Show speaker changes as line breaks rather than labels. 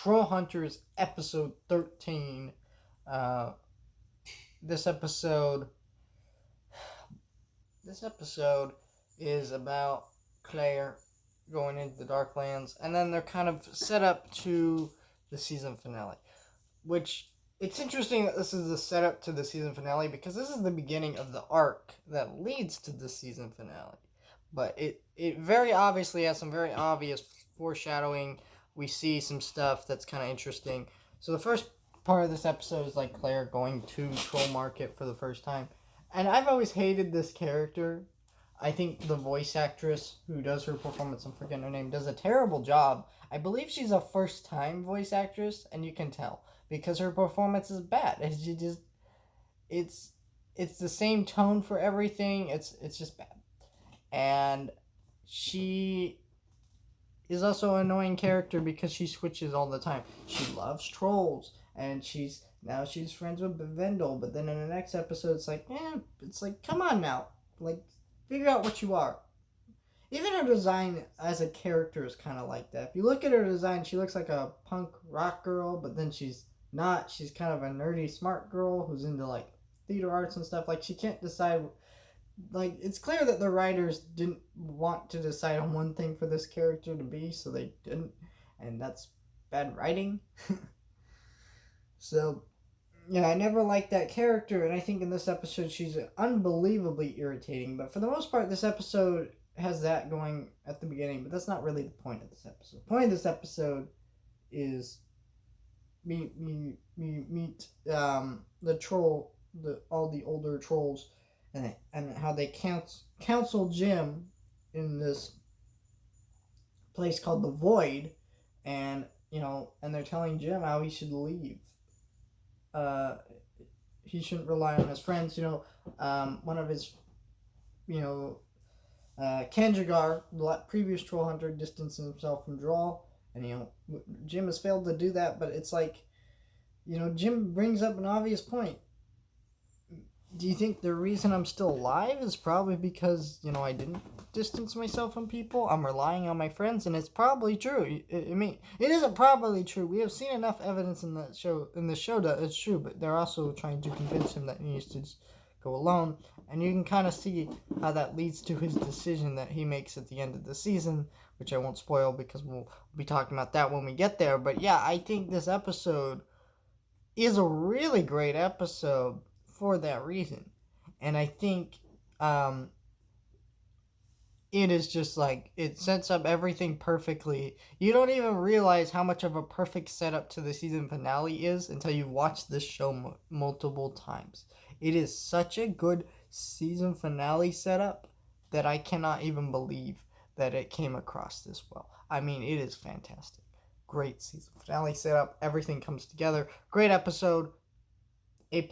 Trollhunters episode 13. This episode is about Claire going into the Darklands, and then they're kind of set up to the season finale, which it's interesting that this is the setup to the season finale because this is the beginning of the arc that leads to the season finale. But it very obviously has some very obvious foreshadowing. We see some stuff that's kind of interesting. So the first part of this episode is like Claire going to Troll Market for the first time. And I've always hated this character. I think the voice actress who does her performance, I'm forgetting her name, does a terrible job. I believe she's a first-time voice actress, and you can tell because her performance is bad. It's the same tone for everything. It's just bad. And she is also an annoying character because she switches all the time. She loves trolls, and she's friends with Vendel, but then in the next episode it's like, come on now. Like, figure out what you are. Even her design as a character is kind of like that. If you look at her design, she looks like a punk rock girl, but then she's not. She's kind of a nerdy, smart girl who's into, like, theater arts and stuff. Like, she can't decide. Like, it's clear that the writers didn't want to decide on one thing for this character to be, so they didn't. And that's bad writing. So, yeah, I never liked that character, and I think in this episode she's unbelievably irritating. But for the most part, this episode has that going at the beginning, but that's not really the point of this episode. The point of this episode is meet the troll, all the older trolls, and how they counsel Jim in this place called the Void, and they're telling Jim how he should leave. He shouldn't rely on his friends. One of his, Kanjagar, the previous troll hunter, distanced himself from Draw, and Jim has failed to do that. But it's like, Jim brings up an obvious point. Do you think the reason I'm still alive is probably because I didn't distance myself from people? I'm relying on my friends, and it's probably true. I mean, it isn't probably true. We have seen enough evidence in the show that it's true, but they're also trying to convince him that he needs to just go alone, and you can kind of see how that leads to his decision that he makes at the end of the season, which I won't spoil because we'll be talking about that when we get there. But yeah, I think this episode is a really great episode for that reason. And I think it is just like, it sets up everything perfectly. You don't even realize how much of a perfect setup to the season finale is until you've watched this show multiple times. It is such a good season finale setup that I cannot even believe that it came across this well. I mean, it is fantastic. Great season finale setup. Everything comes together. Great episode. A+.